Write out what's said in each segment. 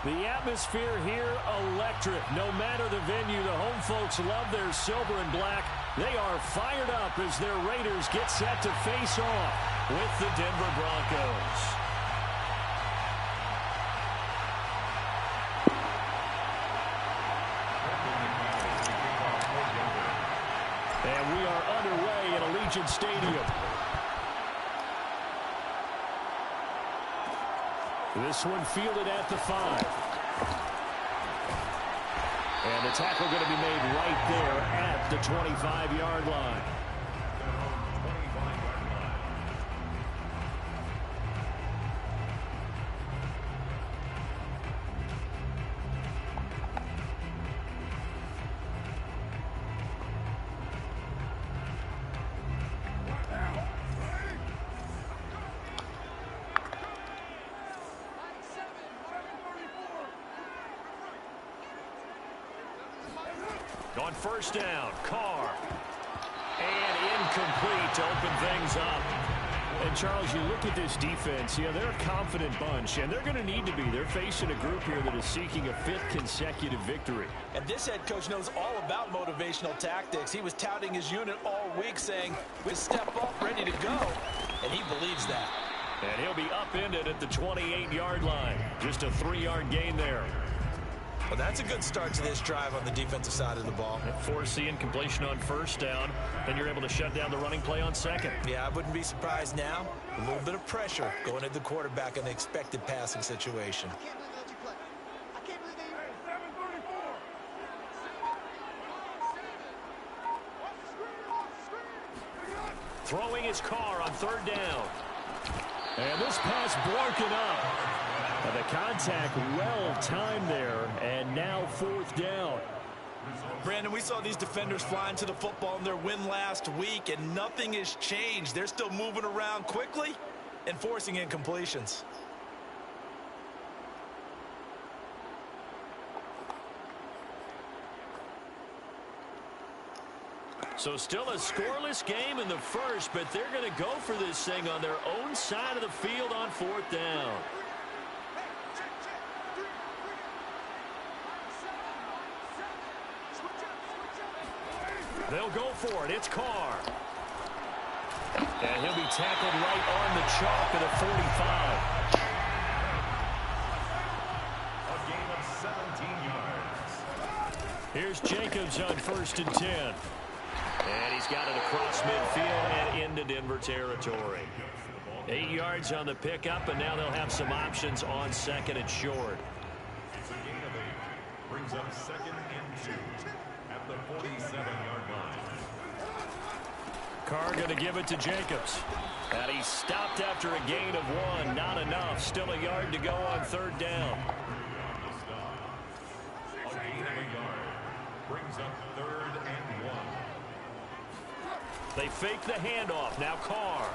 The atmosphere here, electric. No matter the venue, the home folks love their silver and black. They are fired up as their Raiders get set to face off with the Denver Broncos. And we are underway at Allegiant Stadium. This one fielded at the 5. And the tackle going to be made right there at the 25-yard line. On first down, Carr. And incomplete to open things up. And, Charles, you look at this defense, they're a confident bunch, and they're going to need to be. They're facing a group here that is seeking a 5th consecutive victory. And this head coach knows all about motivational tactics. He was touting his unit all week, saying, we step up, ready to go. And he believes that. And he'll be upended at the 28-yard line. Just a 3-yard gain there. Well, that's a good start to this drive on the defensive side of the ball. Forcing completion on first down, and you're able to shut down the running play on second. Yeah, I wouldn't be surprised now. A little bit of pressure going at the quarterback in the expected passing situation. Throwing his Carr on third down. And this pass broken up. And the contact well-timed there, and now 4th down. Brandon, we saw these defenders flying to the football in their win last week, and nothing has changed. They're still moving around quickly and forcing incompletions. So still a scoreless game in the first, but they're going to go for this thing on their own side of the field on 4th down. They'll go for it. It's Carr. And he'll be tackled right on the chalk at the 45. A gain of 17 yards. Here's Jacobs on 1st and 10. And he's got it across midfield and into Denver territory. 8 yards on the pickup, and now they'll have some options on 2nd and short. It's a gain of 8. Brings up 2nd and 2 at the 47-yard line. Carr going to give it to Jacobs. And he stopped after a gain of 1. Not enough. Still a yard to go on 3rd down. A gain of a yard. Brings up 3rd and 1. They fake the handoff. Now Carr.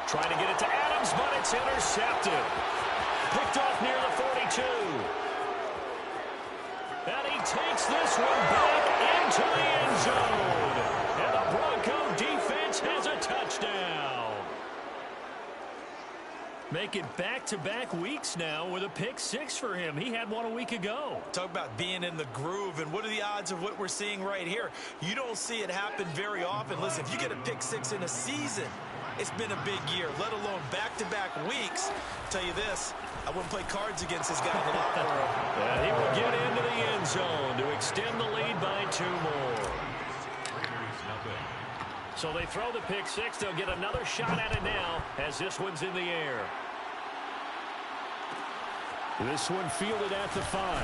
Trying to get it to Adams, but it's intercepted. Picked off near the 42. And he takes this one back into the end zone. And the Bronco defense has a touchdown. Make it back-to-back weeks now with a pick 6 for him. He had one a week ago. Talk about being in the groove, and what are the odds of what we're seeing right here? You don't see it happen very often. Listen, if you get a pick 6 in a season, it's been a big year, let alone back-to-back weeks. I'll tell you this, I wouldn't play cards against this guy in the locker room. And he will get into the end zone to extend the lead by 2 more. So they throw the pick 6. They'll get another shot at it now as this one's in the air. This one fielded at the 5.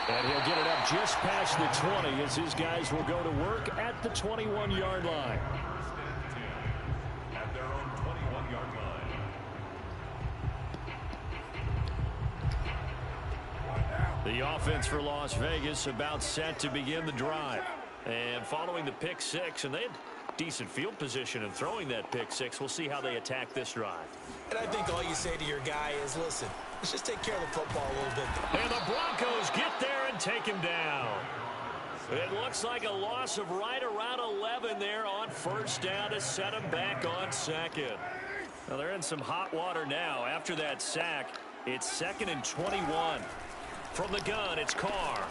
And he'll get it up just past the 20 as his guys will go to work at the 21-yard line. At their own 21-yard line. The offense for Las Vegas about set to begin the drive. And following the pick 6, and they had decent field position in throwing that pick 6. We'll see how they attack this drive. And I think all you say to your guy is, listen, let's just take care of the football a little bit. And the Broncos get there and take him down. It looks like a loss of right around 11 there on first down to set him back on second. Well, they're in some hot water now. After that sack, it's 2nd and 21. From the gun, it's Carr.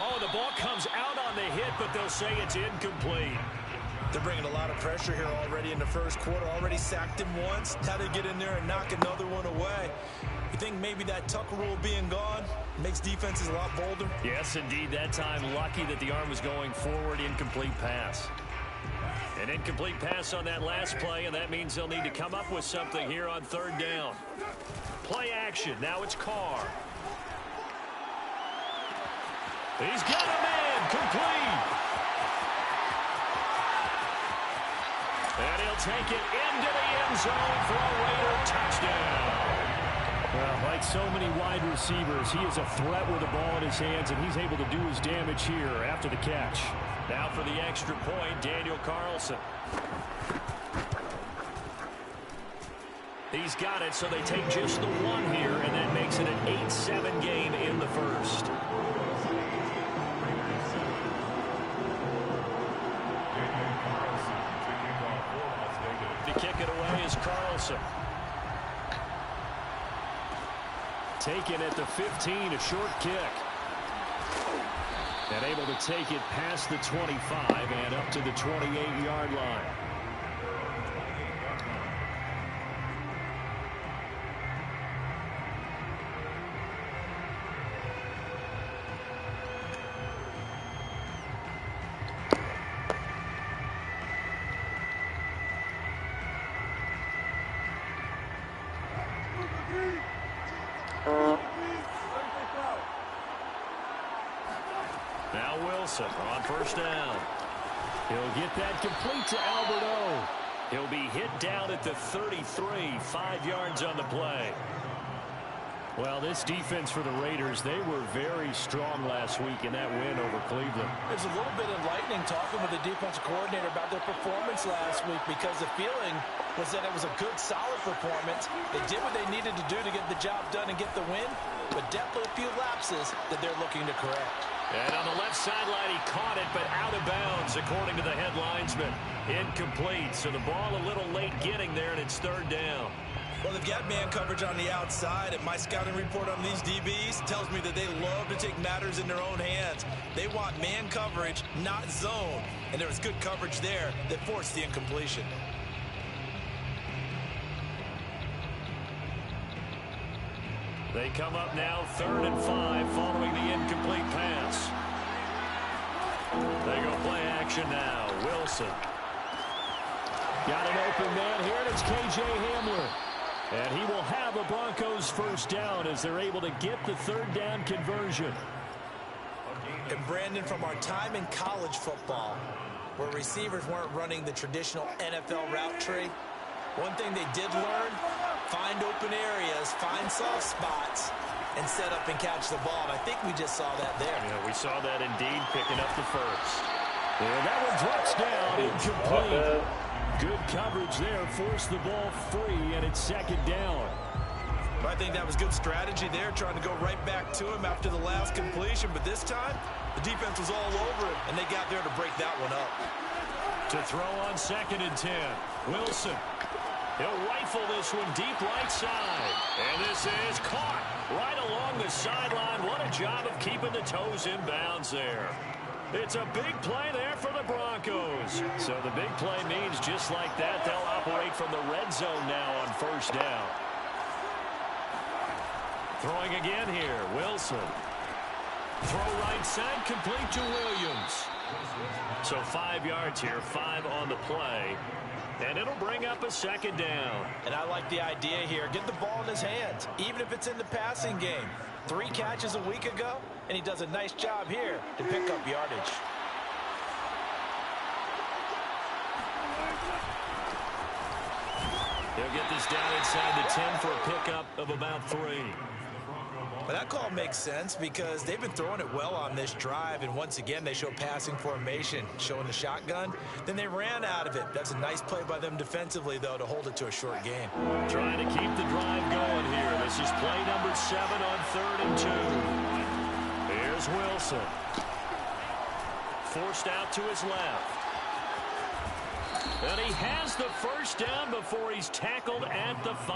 Oh, the ball comes out on the hit, but they'll say it's incomplete. They're bringing a lot of pressure here already in the first quarter. Already sacked him once. Now they get in there and knock another one away. You think maybe that Tucker rule being gone makes defenses a lot bolder? Yes, indeed. That time, lucky that the arm was going forward. Incomplete pass. An incomplete pass on that last play, and that means they'll need to come up with something here on 3rd down. Play action. Now it's Carr. He's got a man. Complete. And he'll take it into the end zone for a Raider touchdown. Well, like so many wide receivers, he is a threat with the ball in his hands, and he's able to do his damage here after the catch. Now for the extra point, Daniel Carlson. He's got it, so they take just the one here, and that makes it an 8-7 game in the first. To kick it away is Carlson. Taken at the 15, a short kick. And able to take it past the 25 and up to the 28-yard line. Now Wilson on 1st down. He'll get that complete to Alberto. He'll be hit down at the 33, 5 yards on the play. Well, this defense for the Raiders, they were very strong last week in that win over Cleveland. There's a little bit enlightening talking with the defensive coordinator about their performance last week, because the feeling was that it was a good, solid performance. They did what they needed to do to get the job done and get the win, but definitely a few lapses that they're looking to correct. And on the left sideline, he caught it, but out of bounds, according to the head linesman. Incomplete, so the ball a little late getting there, and it's 3rd down. Well, they've got man coverage on the outside, and my scouting report on these DBs tells me that they love to take matters in their own hands. They want man coverage, not zone, and there was good coverage there that forced the incompletion. They come up now 3rd and 5 following the incomplete pass. They go play action now. Wilson. Got an open man here, and it's K.J. Hamler. And he will have a Broncos 1st down as they're able to get the 3rd down conversion. And Brandon, from our time in college football, where receivers weren't running the traditional NFL route tree, one thing they did learn: find open areas, find soft spots, and set up and catch the ball. And I think we just saw that there. Yeah, we saw that indeed, picking up the first. And that one drops down, incomplete. Good coverage there, forced the ball free, and it's 2nd down. I think that was good strategy there, trying to go right back to him after the last completion. But this time, the defense was all over it, and they got there to break that one up. To throw on 2nd and 10, Wilson. He'll rifle this one deep right side. And this is caught right along the sideline. What a job of keeping the toes in bounds there. It's a big play there for the Broncos. So the big play means just like that, they'll operate from the red zone now on 1st down. Throwing again here, Wilson. Throw right side, complete to Williams. So 5 yards here, 5 on the play. And it'll bring up a 2nd down. And I like the idea here. Get the ball in his hands, even if it's in the passing game. 3 catches a week ago, and he does a nice job here to pick up yardage. He'll get this down inside the 10 for a pickup of about 3. But that call makes sense because they've been throwing it well on this drive, and once again they show passing formation, showing the shotgun. Then they ran out of it. That's a nice play by them defensively, though, to hold it to a short gain. Trying to keep the drive going here. This is play number 7 on 3rd and 2. Here's Wilson. Forced out to his left. And he has the first down before he's tackled at the 5.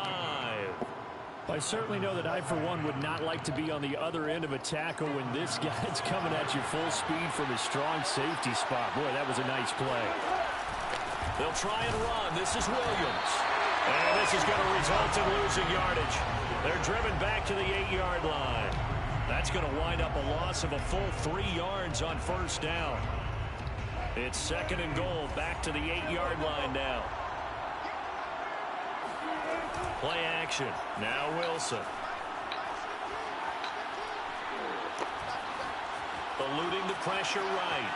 I certainly know that I, for one, would not like to be on the other end of a tackle when this guy's coming at you full speed from his strong safety spot. Boy, that was a nice play. They'll try and run. This is Williams. And this is going to result in losing yardage. They're driven back to the 8-yard line. That's going to wind up a loss of a full 3 yards on first down. It's 2nd and goal, back to the 8-yard line now. Play action. Now Wilson. Eluding the pressure right.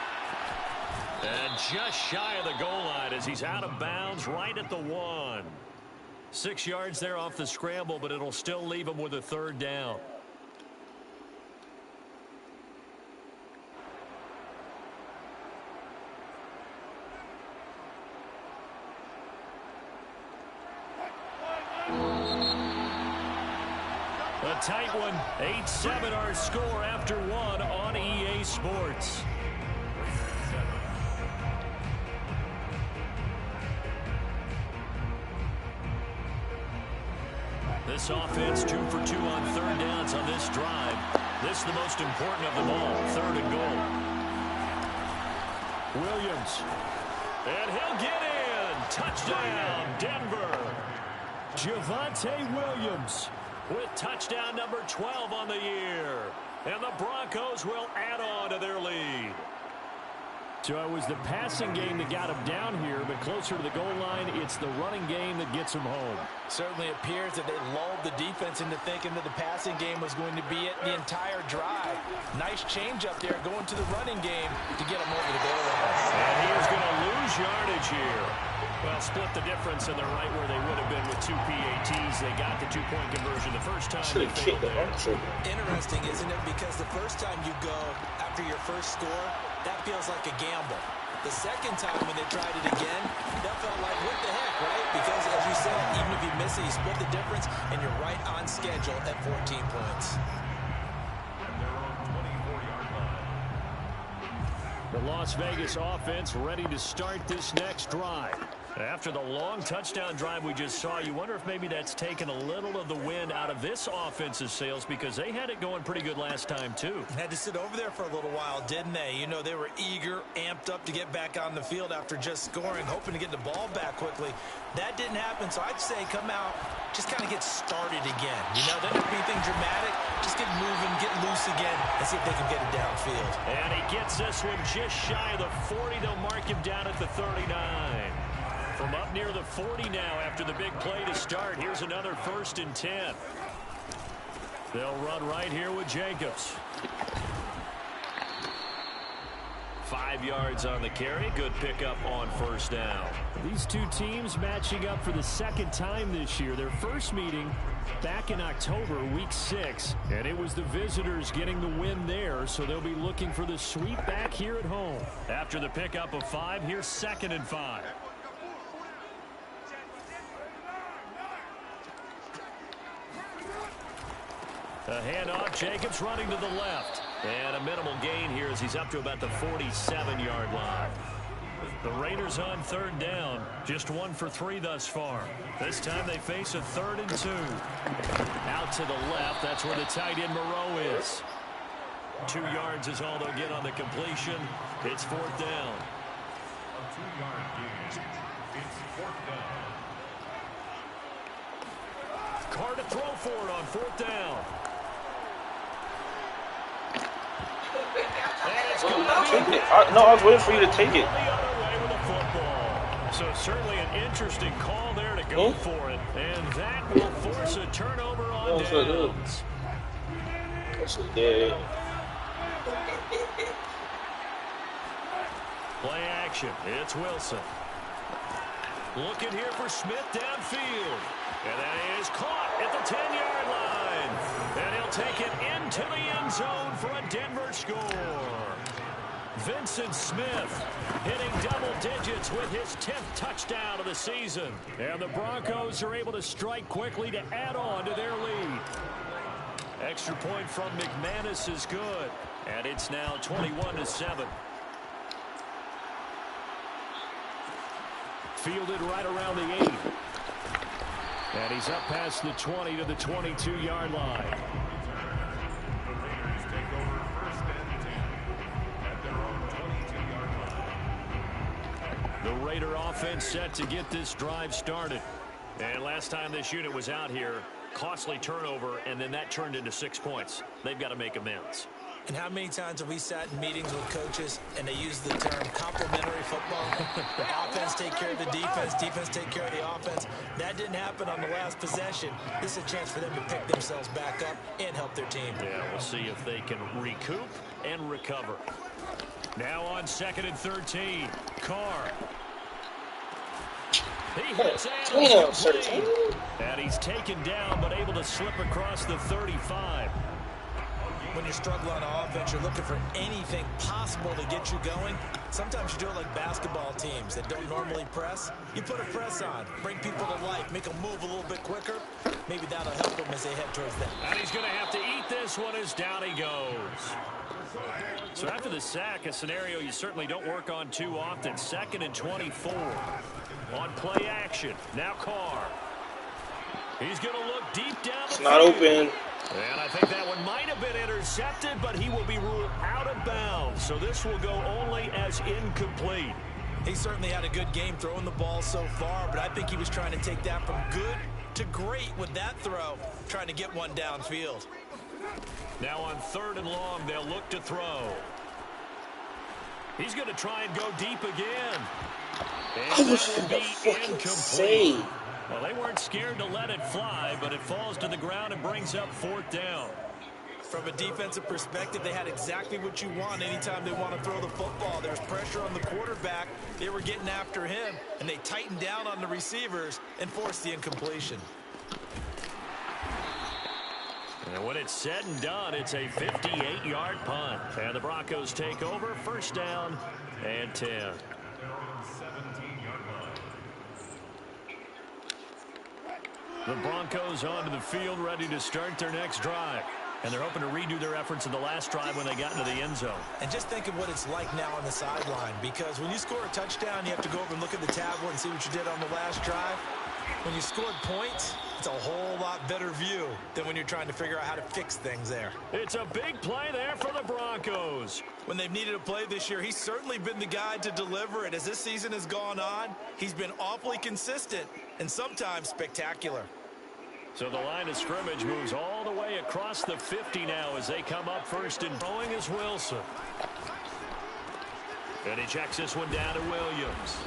And just shy of the goal line as he's out of bounds right at the 1. 6 yards there off the scramble, but it'll still leave him with a 3rd down. A tight one. 8-7 our score after 1 on EA Sports. This offense 2 for 2 on 3rd downs on this drive. This is the most important of them all. 3rd and goal. Williams. And he'll get in. Touchdown, Denver. Javonte Williams with touchdown number 12 on the year. And the Broncos will add on to their lead. So it was the passing game that got him down here, but closer to the goal line, it's the running game that gets him home. Certainly appears that they lulled the defense into thinking that the passing game was going to be it the entire drive. Nice change up there going to the running game to get him over the goal line. And he is going to lose yardage here. Well, split the difference, and they're right where they would have been with 2 PATs. They got the 2-point conversion the first time they failed there. Interesting, isn't it? Because the first time you go after your first score, that feels like a gamble. The second time when they tried it again, that felt like, what the heck, right? Because, as you said, even if you miss it, you split the difference, and you're right on schedule at 14 points. And they're on 24-yard line. The Las Vegas offense ready to start this next drive. After the long touchdown drive we just saw, you wonder if maybe that's taken a little of the wind out of this offense's sails because they had it going pretty good last time, too. Had to sit over there for a little while, didn't they? You know, they were eager, amped up to get back on the field after just scoring, hoping to get the ball back quickly. That didn't happen, so I'd say come out, just kind of get started again. You know, doesn't have to be anything dramatic. Just get moving, get loose again, and see if they can get it downfield. And he gets this one just shy of the 40. They'll mark him down at the 39. From up near the 40 now after the big play to start. Here's another 1st and 10. They'll run right here with Jacobs. 5 yards on the carry. Good pickup on first down. These two teams matching up for the 2nd time this year. Their first meeting back in October, week 6. And it was the visitors getting the win there, so they'll be looking for the sweep back here at home. After the pickup of 5, here's 2nd and 5. A handoff, Jacobs running to the left. And a minimal gain here as he's up to about the 47-yard line. The Raiders on 3rd down. Just 1 for 3 thus far. This time they face a 3rd and 2. Out to the left, that's where the tight end Moreau is. 2 yards is all they'll get on the completion. It's 4th down. A 2-yard gain. It's 4th down. Carr to throw for it on 4th down. No, I was waiting for you to take it. The other way with the football. So certainly an interesting call there to go for it. And that will force a turnover on downs. Play action. It's Wilson. Looking here for Smith downfield. And that is caught at the 10-yard line. And he'll take it into the end zone for a Denver score. Vincent Smith hitting double digits with his 10th touchdown of the season. And the Broncos are able to strike quickly to add on to their lead. Extra point from McManus is good. And it's now 21-7. fielded right around the 8. And he's up past the 20 to the 22-yard line. The Raiders take over 1st and 10 at their own 22-yard line. The Raider offense set to get this drive started. And last time this unit was out here, costly turnover, and then that turned into 6 points. They've got to make amends. And how many times have we sat in meetings with coaches and they use the term complementary football? The offense take care of the defense, defense take care of the offense. That didn't happen on the last possession. This is a chance for them to pick themselves back up and help their team. Yeah, we'll see if they can recoup and recover. Now on 2nd and 13, Carr. He hits Adams. And he's taken down but able to slip across the 35. When you struggle on offense, you're looking for anything possible to get you going. Sometimes you do it like basketball teams that don't normally press. You put a press on, bring people to life, make them move a little bit quicker. Maybe that'll help them as they head towards that. And he's going to have to eat this one as down he goes. So after the sack, a scenario you certainly don't work on too often. 2nd and 24 on play action. Now Carr. He's going to look deep down. It's not open. And I think that one might have been intercepted, but he will be ruled out of bounds. So this will go only as incomplete. He certainly had a good game throwing the ball so far, but I think he was trying to take that from good to great with that throw, trying to get one downfield. Now on 3rd and long, they'll look to throw. He's going to try and go deep again. And that will be incomplete. Well, they weren't scared to let it fly, but it falls to the ground and brings up 4th down. From a defensive perspective, they had exactly what you want anytime they want to throw the football. There's pressure on the quarterback. They were getting after him, and they tightened down on the receivers and forced the incompletion. And when it's said and done, it's a 58-yard punt. And the Broncos take over, 1st down and 10. The Broncos onto the field, ready to start their next drive. And they're hoping to redo their efforts in the last drive when they got into the end zone. And just think of what it's like now on the sideline, because when you score a touchdown, you have to go over and look at the tablet and see what you did on the last drive. When you scored points, it's a whole lot better view than when you're trying to figure out how to fix things there. It's a big play there for the Broncos. When they've needed a play this year, he's certainly been the guy to deliver it. As this season has gone on, he's been awfully consistent and sometimes spectacular. So the line of scrimmage moves all the way across the 50 now as they come up 1st and throwing is Wilson. And he checks this one down to Williams.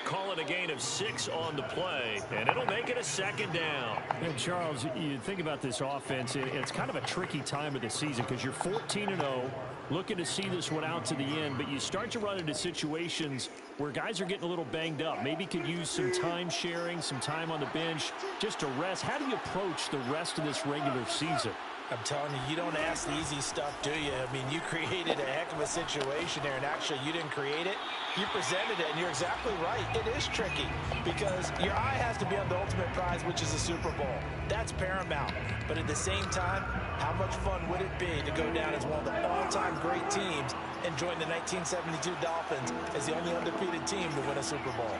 Call it a gain of 6 on the play, and it'll make it a 2nd down. And Charles, you think about this offense, it's kind of a tricky time of the season because you're 14-0, looking to see this one out to the end, but you start to run into situations where guys are getting a little banged up. Maybe could use some time sharing, some time on the bench just to rest. How do you approach the rest of this regular season? I'm telling you, you don't ask the easy stuff, do you? I mean, you created a heck of a situation there, and actually you didn't create it. You presented it, and you're exactly right. It is tricky because your eye has to be on the ultimate prize, which is the Super Bowl. That's paramount. But at the same time, how much fun would it be to go down as one of the all-time great teams and join the 1972 Dolphins as the only undefeated team to win a Super Bowl?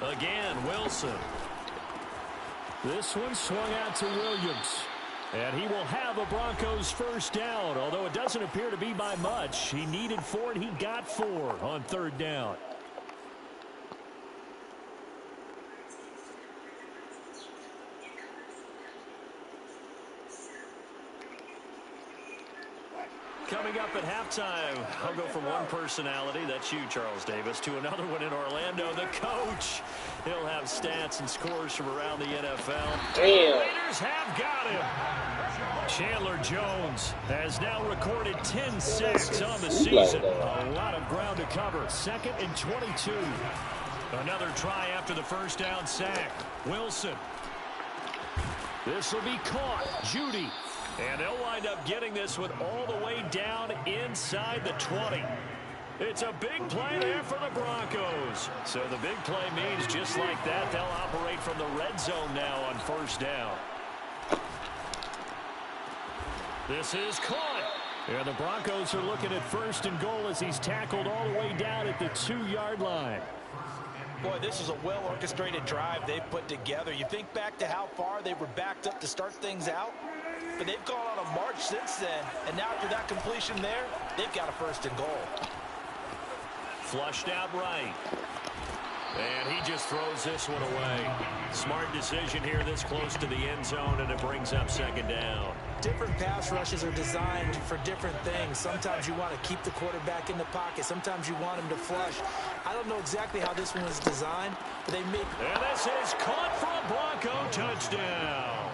Again, Wilson. This one swung out to Williams. And he will have a Broncos 1st down, although it doesn't appear to be by much. He needed 4, and he got 4 on 3rd down. Coming up at halftime, I'll go from one personality, that's you, Charles Davis, to another one in Orlando, the coach. He'll have stats and scores from around the NFL. Damn. Raiders have got him. Chandler Jones has now recorded 10 sacks on the season. A lot of ground to cover. 2nd and 22. Another try after the 1st down sack. Wilson. This will be caught. Judy. And they'll wind up getting this one all the way down inside the 20. It's a big play there for the Broncos. So the big play means just like that, they'll operate from the red zone now on 1st down. This is caught. And the Broncos are looking at 1st and goal as he's tackled all the way down at the 2-yard line. Boy, this is a well-orchestrated drive they've put together. You think back to how far they were backed up to start things out, but they've gone on a march since then, and now after that completion there, they've got a first and goal. Flushed out right. And he just throws this one away. Smart decision here this close to the end zone, and it brings up second down. Different pass rushes are designed for different things. Sometimes you want to keep the quarterback in the pocket. Sometimes you want him to flush. I don't know exactly how this one was designed, but they make... And this is caught for a Bronco touchdown.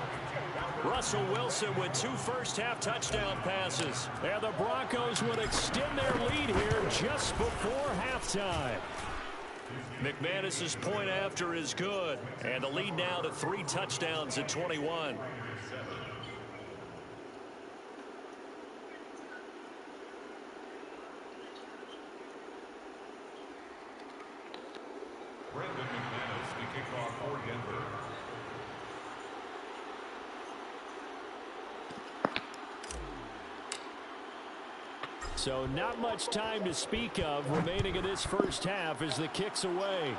Russell Wilson with 2 first-half touchdown passes. And the Broncos would extend their lead here just before halftime. McManus's point after is good. And the lead now to 3 touchdowns at 21. Brandon McManus to kick off for Denver. So not much time to speak of remaining in this first half as the kick's away.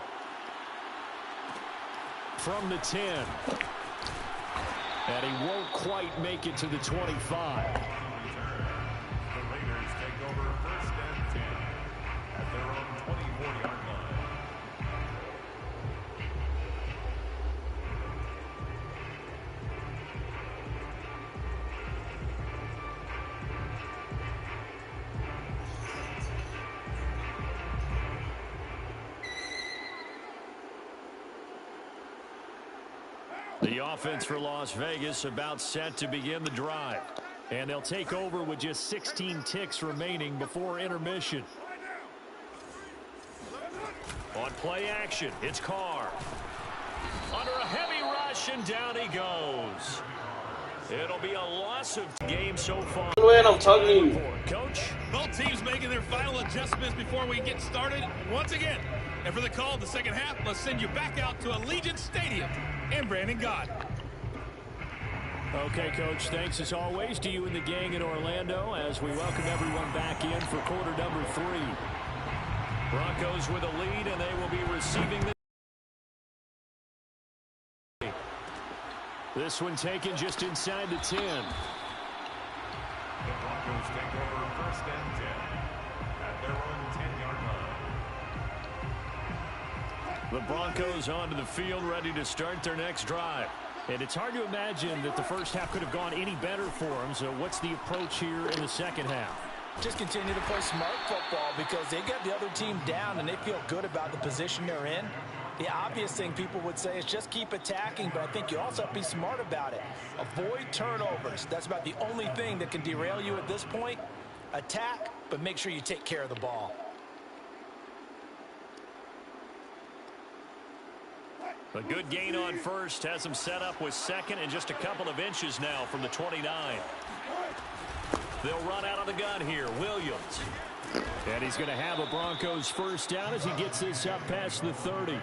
From the 10. And he won't quite make it to the 25. The Raiders take over first and 10 at their own 24-yard line. The offense for Las Vegas about set to begin the drive. And they'll take over with just 16 ticks remaining before intermission. On play action, it's Carr. Under a heavy rush, and down he goes. It'll be a loss of game so far. Man, I'm talking to you. Coach? Both teams making their final adjustments before we get started once again. And for the call of the second half, let's send you back out to Allegiant Stadium and Brandon Gott. Okay, Coach, thanks as always to you and the gang in Orlando as we welcome everyone back in for quarter number 3. Broncos with a lead, and they will be receiving this one taken just inside the 10. The Broncos take over first and 10 at their own 10-yard line. The Broncos onto the field, ready to start their next drive. And it's hard to imagine that the first half could have gone any better for them. So what's the approach here in the second half? Just continue to play smart football because they got the other team down and they feel good about the position they're in. The obvious thing people would say is just keep attacking, but I think you also have to be smart about it. Avoid turnovers. That's about the only thing that can derail you at this point. Attack, but make sure you take care of the ball. A good gain on first has him set up with second and just a couple of inches now from the 29. They'll run out of the gun here. Williams. And he's going to have a Broncos first down as he gets this up past the 30.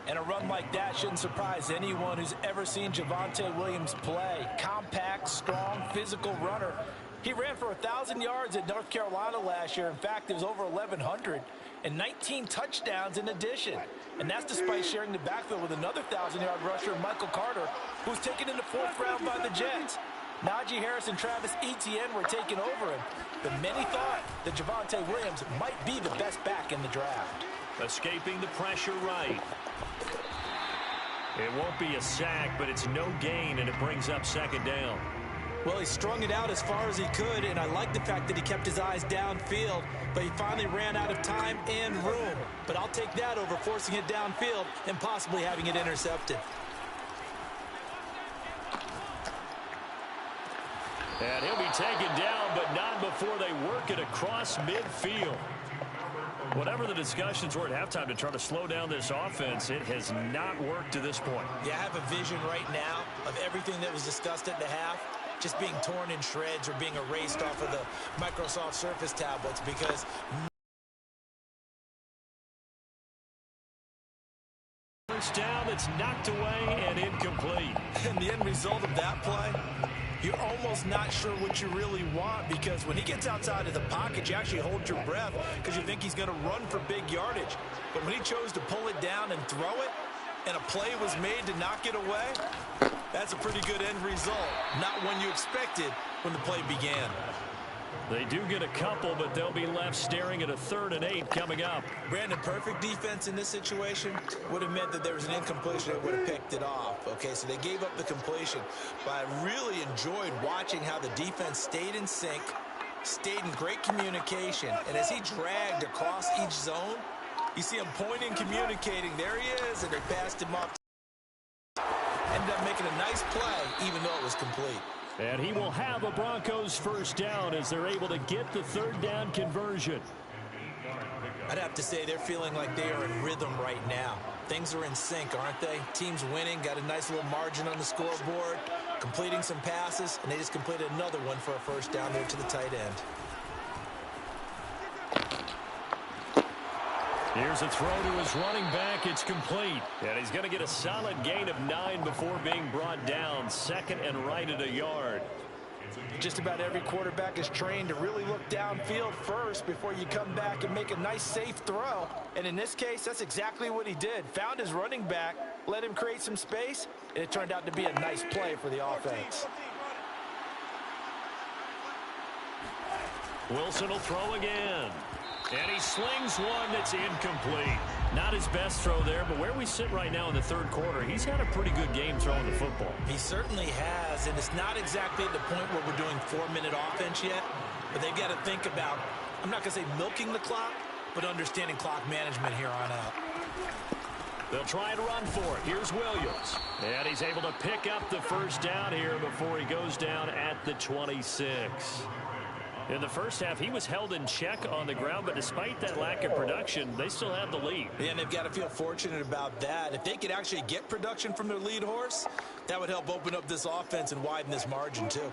And a run like that shouldn't surprise anyone who's ever seen Javonte Williams play. Compact, strong, physical runner. He ran for 1,000 yards at North Carolina last year. In fact, it was over 1,100 and 19 touchdowns in addition. And that's despite sharing the backfield with another 1,000-yard rusher, Michael Carter, who was taken in the 4th round by the Jets. Najee Harris and Travis Etienne were taking over him. But many thought that Javonte Williams might be the best back in the draft. Escaping the pressure right. It won't be a sack, but it's no gain, and it brings up second down. Well, he strung it out as far as he could, and I like the fact that he kept his eyes downfield, but he finally ran out of time and room. But I'll take that over forcing it downfield and possibly having it intercepted. And he'll be taken down, but not before they work it across midfield. Whatever the discussions were at halftime to try to slow down this offense, it has not worked to this point. Yeah, I have a vision right now of everything that was discussed at the half just being torn in shreds or being erased off of the Microsoft Surface tablets because first down that's knocked away and incomplete. and the end result of that play, you're almost not sure what you really want, because when he gets outside of the pocket, you actually hold your breath because you think he's going to run for big yardage. But when he chose to pull it down and throw it, and a play was made to knock it away, that's a pretty good end result. Not one you expected when the play began. They do get a couple, but they'll be left staring at a 3rd and 8 coming up. Brandon, perfect defense in this situation would have meant that there was an incompletion. They would have picked it off. Okay, so they gave up the completion. But I really enjoyed watching how the defense stayed in sync, stayed in great communication. And as he dragged across each zone, you see him pointing, communicating. There he is, and they passed him off. Ended up making a nice play, even though it was complete. And he will have a Broncos 1st down as they're able to get the 3rd down conversion. I'd have to say they're feeling like they are in rhythm right now. Things are in sync, aren't they? Team's winning, got a nice little margin on the scoreboard, completing some passes, and they just completed another one for a 1st down there to the tight end. Here's a throw to his running back. It's complete. And he's going to get a solid gain of 9 before being brought down. 2nd and right at a yard. Just about every quarterback is trained to really look downfield first before you come back and make a nice, safe throw. And in this case, that's exactly what he did. Found his running back, let him create some space, and it turned out to be a nice play for the offense. Wilson will throw again. And he slings one that's incomplete. Not his best throw there, but where we sit right now in the 3rd quarter, he's had a pretty good game throwing the football. He certainly has, and it's not exactly at the point where we're doing 4-minute offense yet, but they've got to think about, I'm not going to say milking the clock, but understanding clock management here on out. They'll try and run for it. Here's Williams. And he's able to pick up the 1st down here before he goes down at the 26. In the 1st half, he was held in check on the ground, but despite that lack of production, they still have the lead. Yeah, and they've got to feel fortunate about that. If they could actually get production from their lead horse, that would help open up this offense and widen this margin too.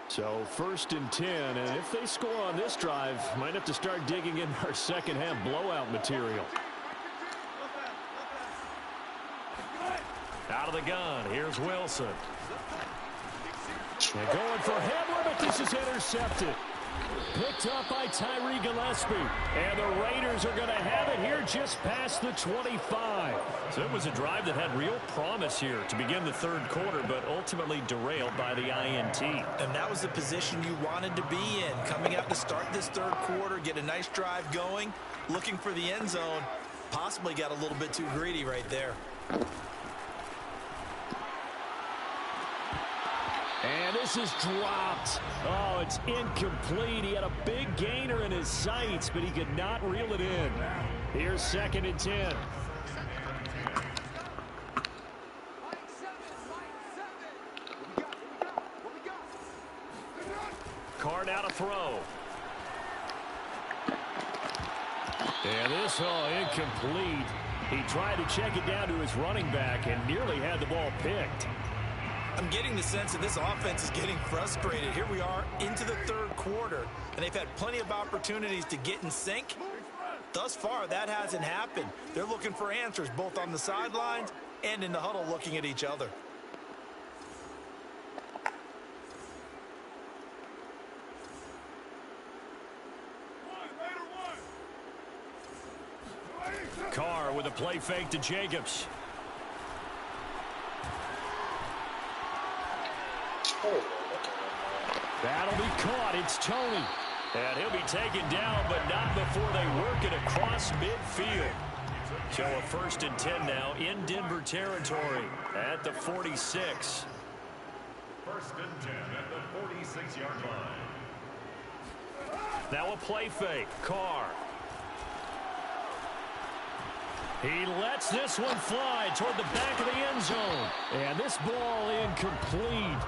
So 1st and 10, and if they score on this drive, might have to start digging in our 2nd half blowout material. Out of the gun, here's Wilson. And going for Hamler, but this is intercepted. Picked up by Tyree Gillespie. And the Raiders are going to have it here just past the 25. So it was a drive that had real promise here to begin the 3rd quarter, but ultimately derailed by the INT. And that was the position you wanted to be in. Coming out to start this 3rd quarter, get a nice drive going, looking for the end zone. Possibly got a little bit too greedy right there. And this is dropped. Oh, it's incomplete. He had a big gainer in his sights, but he could not reel it in. Here's 2nd and 10. Carr now to throw. And this, incomplete. He tried to check it down to his running back and nearly had the ball picked. I'm getting the sense that this offense is getting frustrated. Here we are into the 3rd quarter, and they've had plenty of opportunities to get in sync. Thus far, that hasn't happened. They're looking for answers both on the sidelines and in the huddle looking at each other. Carr with a play fake to Jacobs. That'll be caught. It's Tony. And he'll be taken down, but not before they work it across midfield. So a 1st and 10 now in Denver territory at the 46. 1st and 10 at the 46-yard line. Now a play fake. Carr. He lets this one fly toward the back of the end zone. And this ball incomplete.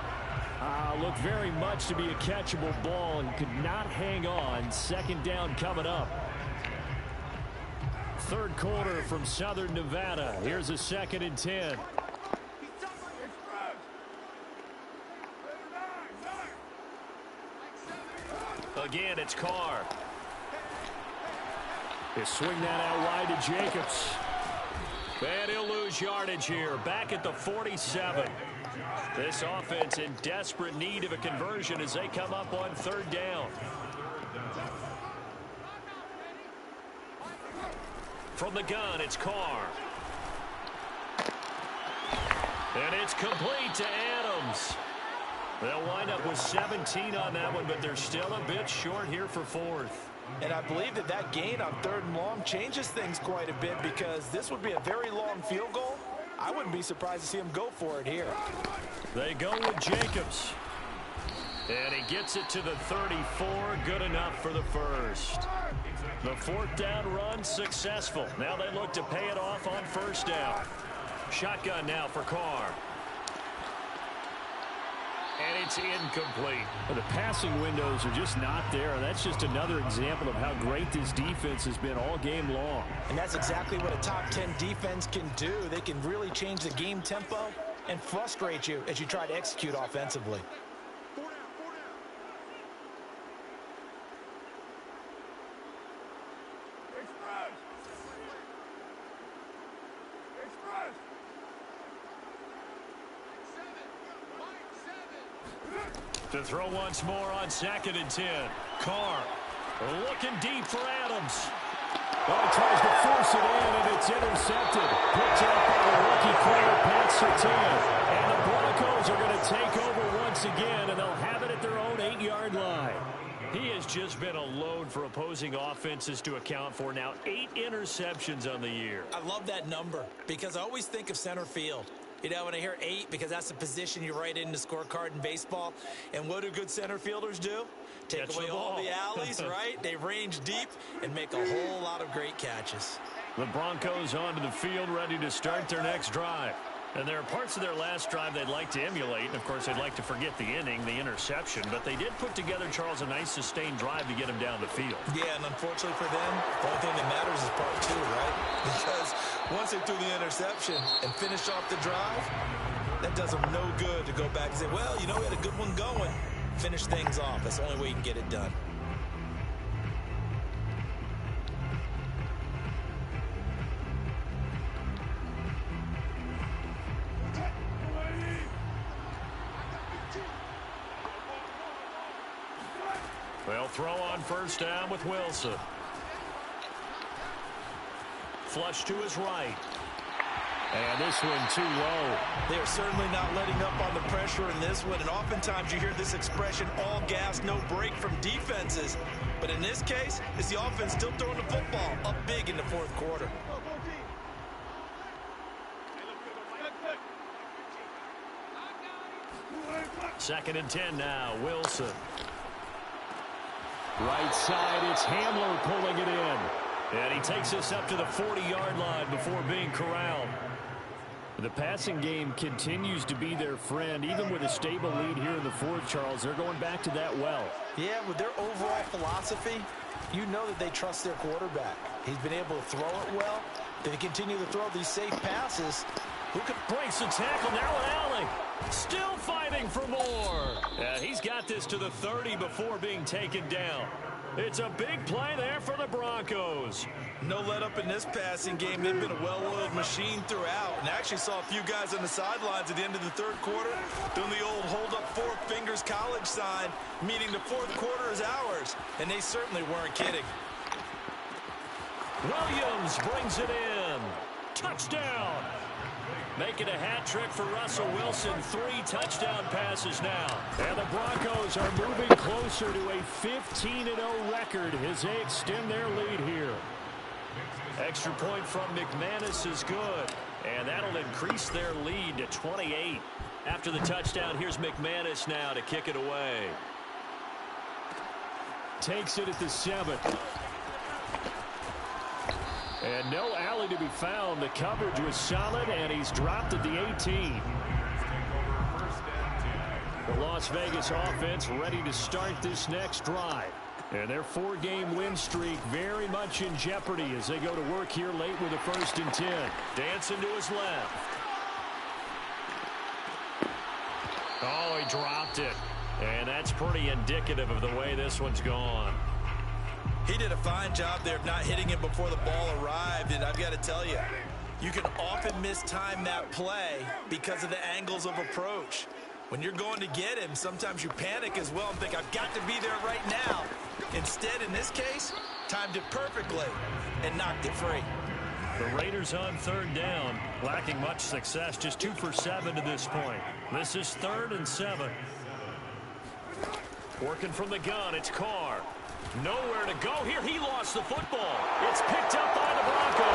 Looked very much to be a catchable ball and could not hang on. 2nd down coming up. 3rd quarter from Southern Nevada. Here's a 2nd and 10. Again, it's Carr. He'll swing that out wide to Jacobs. And he'll lose yardage here. Back at the 47. This offense in desperate need of a conversion as they come up on third down. From the gun, it's Carr. And it's complete to Adams. They'll wind up with 17 on that one, but they're still a bit short here for fourth. And I believe that gain on third and long changes things quite a bit, because this would be a very long field goal. I wouldn't be surprised to see him go for it here. They go with Jacobs. And he gets it to the 34. Good enough for the first. The fourth down run successful. Now they look to pay it off on first down. Shotgun now for Carr. And it's incomplete. The passing windows are just not there. That's just another example of how great this defense has been all game long. And that's exactly what a top 10 defense can do. They can really change the game tempo and frustrate you as you try to execute offensively. To throw once more on 2nd and 10. Carr looking deep for Adams. Oh, he tries to force it in, and it's intercepted. Picked up by the rookie player, Pat Surtain. And the Broncos are going to take over once again, and they'll have it at their own 8-yard line. He has just been a load for opposing offenses to account for. Now 8 interceptions on the year. I love that number because I always think of center field. You know, when I hear 8, because that's the position you write in the scorecard in baseball. And what do good center fielders do? Take away all the alleys, right? They range deep and make a whole lot of great catches. The Broncos onto the field, ready to start their next drive. And there are parts of their last drive they'd like to emulate. And, of course, they'd like to forget the inning, the interception. But they did put together, Charles, a nice sustained drive to get him down the field. Yeah, and unfortunately for them, the only thing that matters is part 2, right? Because once they threw the interception and finished off the drive, that does them no good to go back and say, well, you know, we had a good one going. Finish things off. That's the only way you can get it done. They'll throw on first down with Wilson. Flush to his right. And this one too low. They are certainly not letting up on the pressure in this one. And oftentimes you hear this expression, all gas, no break from defenses. But in this case, it's the offense still throwing the football up big in the fourth quarter. Second and 10 now, Wilson. Right side, it's Hamler pulling it in. And he takes us up to the 40-yard line before being corralled. The passing game continues to be their friend. Even with a stable lead here in the fourth, Charles, they're going back to that well. Yeah, with their overall philosophy, you know that they trust their quarterback. He's been able to throw it well. They continue to throw these safe passes. Who could breaks the tackle now in Alley. Still fighting for more. Yeah, he's got this to the 30 before being taken down. It's a big play there for the Broncos. No let up in this passing game. They've been a well-oiled machine throughout. And I actually saw a few guys on the sidelines at the end of the third quarter doing the old hold up 4 fingers college sign, meaning the fourth quarter is ours. And they certainly weren't kidding. Williams brings it in. Touchdown. Making a hat trick for Russell Wilson. 3 touchdown passes now. And the Broncos are moving closer to a 15-0 record as they extend their lead here. Extra point from McManus is good. And that'll increase their lead to 28. After the touchdown, here's McManus now to kick it away. Takes it at the 7. And no alley to be found. The coverage was solid, and he's dropped at the 18. The Las Vegas offense ready to start this next drive. And their 4-game win streak very much in jeopardy as they go to work here late with a 1st and 10. Dancing to his left. Oh, he dropped it. And that's pretty indicative of the way this one's gone. He did a fine job there of not hitting him before the ball arrived. And I've got to tell you, You can often mistime that play because of the angles of approach. When you're going to get him, sometimes you panic as well and think, I've got to be there right now. Instead, in this case, timed it perfectly and knocked it free. The Raiders on third down, lacking much success, just 2 for 7 to this point. This is 3rd and 7. Working from the gun, it's Carr. Nowhere to go here. He lost the football. It's picked up by the Broncos.